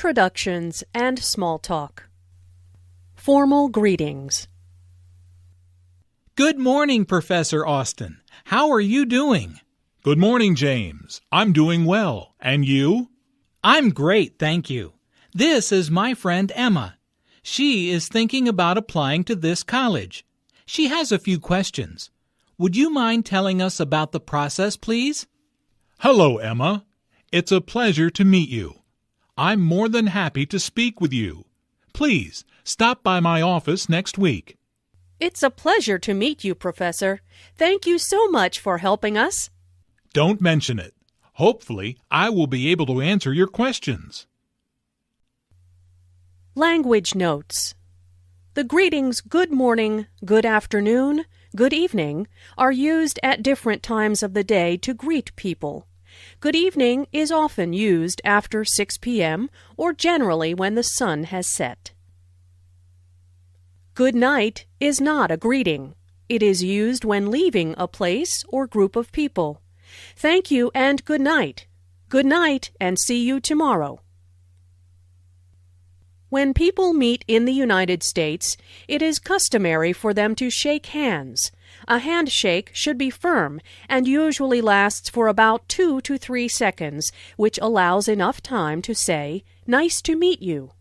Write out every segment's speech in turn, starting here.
Introductions and Small Talk. Formal Greetings. Good morning, Professor Austin. How are you doing? Good morning, James. I'm doing well. And you? I'm great, thank you. This is my friend Emma. She is thinking about applying to this college. She has a few questions. Would you mind telling us about the process, please? Hello, Emma. It's a pleasure to meet you. I'm more than happy to speak with you. Please, stop by my office next week. It's a pleasure to meet you, Professor. Thank you so much for helping us. Don't mention it. Hopefully, I will be able to answer your questions. Language notes. The greetings good morning, good afternoon, good evening are used at different times of the day to greet people. Good evening is often used after 6 p.m. or generally when the sun has set. Good night is not a greeting. It is used when leaving a place or group of people. Thank you and good night. Good night and see you tomorrow. When people meet in the United States, it is customary for them to shake hands. A handshake should be firm and usually lasts for about 2 to 3 seconds, which allows enough time to say, "Nice to meet you."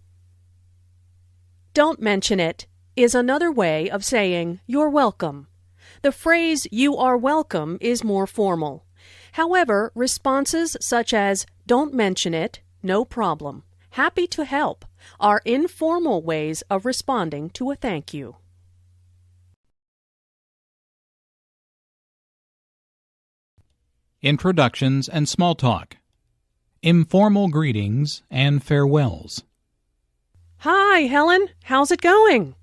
Don't mention it is another way of saying you're welcome. The phrase "you are welcome" is more formal. However, responses such as "don't mention it," "no problem," "happy to help" are informal ways of responding to a thank you. Introductions and Small Talk. Informal Greetings and Farewells. Hi, Helen. How's it going?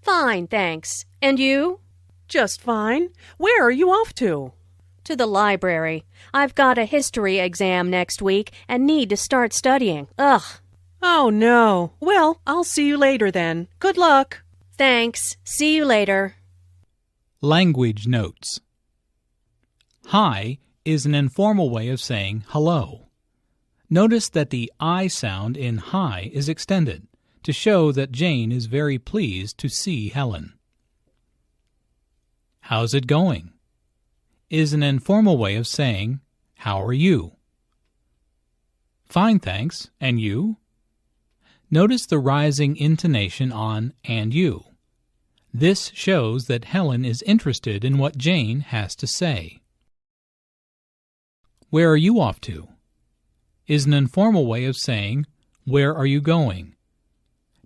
Fine, thanks. And you? Just fine. Where are you off to? To the library. I've got a history exam next week and need to start studying. Ugh. Oh, no. Well, I'll see you later then. Good luck. Thanks. See you later. Language notes. Hi is an informal way of saying hello. Notice that the I sound in hi is extended to show that Jane is very pleased to see Helen. How's it going? Is an informal way of saying, how are you? Fine, thanks. And you? Notice the rising intonation on and you. This shows that Helen is interested in what Jane has to say. Where are you off to? Is an informal way of saying, where are you going?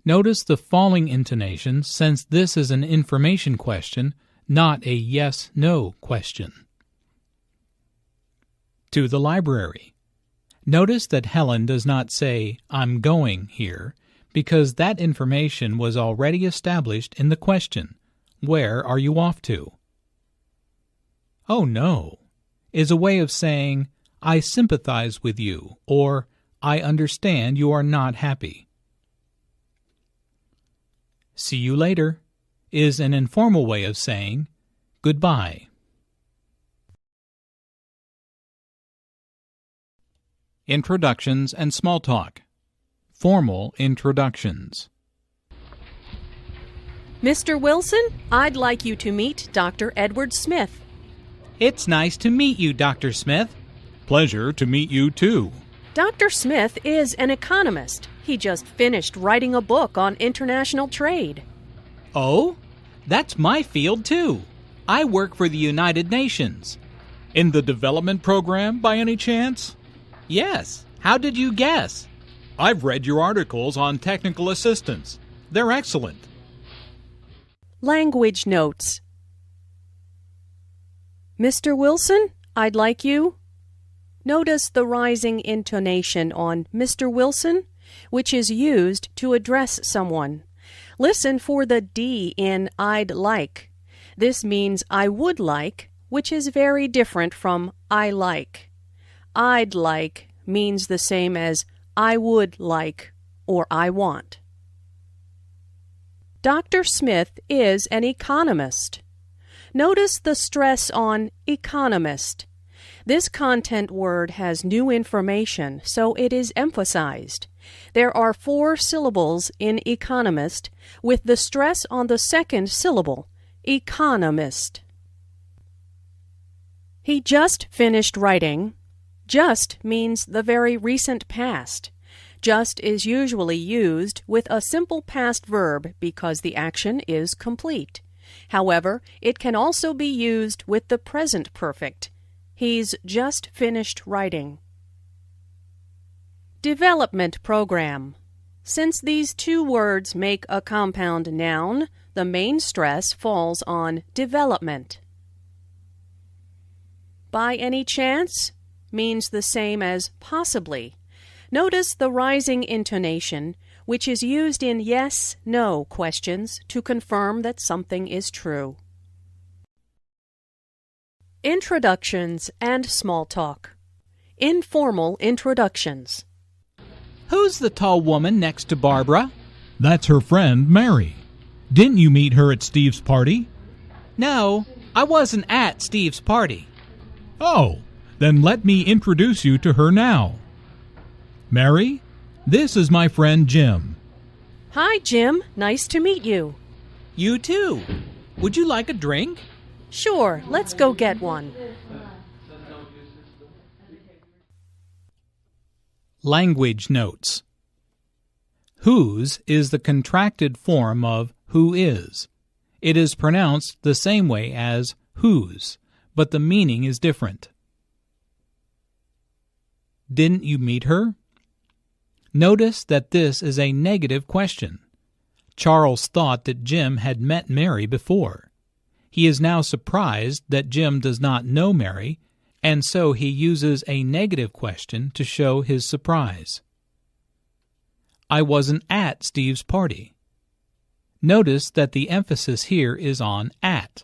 Notice the falling intonation since this is an information question, not a yes-no question. To the library. Notice that Helen does not say, I'm going here, because that information was already established in the question, where are you off to? Oh no, is a way of saying, I sympathize with you, or I understand you are not happy. See you later is an informal way of saying goodbye. Introductions and Small Talk. Formal Introductions. Mr. Wilson, I'd like you to meet Dr. Edward Smith. It's nice to meet you, Dr. Smith. Pleasure to meet you, too. Dr. Smith is an economist. He just finished writing a book on international trade. Oh, that's my field, too. I work for the United Nations. In the development program, by any chance? Yes. How did you guess? I've read your articles on technical assistance. They're excellent. Language notes. Mr. Wilson, I'd like you. Notice the rising intonation on Mr. Wilson, which is used to address someone. Listen for the D in I'd like. This means I would like, which is very different from I like. I'd like means the same as I would like or I want. Dr. Smith is an economist. Notice the stress on economist. This content word has new information, so it is emphasized. There are 4 syllables in economist, with the stress on the second syllable, economist. He just finished writing. Just means the very recent past. Just is usually used with a simple past verb because the action is complete. However, it can also be used with the present perfect. He's just finished writing. Development program. Since these 2 words make a compound noun, the main stress falls on development. By any chance means the same as possibly. Notice the rising intonation, which is used in yes/no questions to confirm that something is true. Introductions and small talk. Informal introductions. Who's the tall woman next to Barbara? That's her friend, Mary. Didn't you meet her at Steve's party? No, I wasn't at Steve's party. Oh, then let me introduce you to her now. Mary, this is my friend Jim. Hi, Jim. Nice to meet you. You too. Would you like a drink? Sure, let's go get one. Language notes. Whose is the contracted form of who is. It is pronounced the same way as whose, but the meaning is different. Didn't you meet her? Notice that this is a negative question. Charles thought that Jim had met Mary before. He is now surprised that Jim does not know Mary, and so he uses a negative question to show his surprise. I wasn't at Steve's party. Notice that the emphasis here is on at.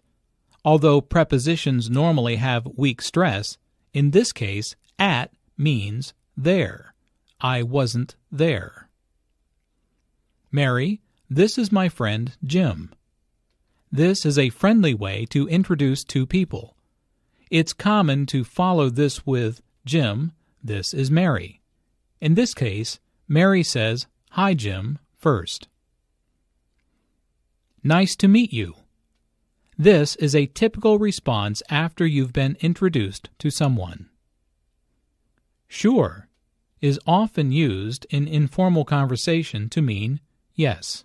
Although prepositions normally have weak stress, in this case, at means there. I wasn't there. Mary, this is my friend Jim. This is a friendly way to introduce 2 people. It's common to follow this with Jim, this is Mary. In this case, Mary says, Hi, Jim, first. Nice to meet you. This is a typical response after you've been introduced to someone. Sure is often used in informal conversation to mean yes.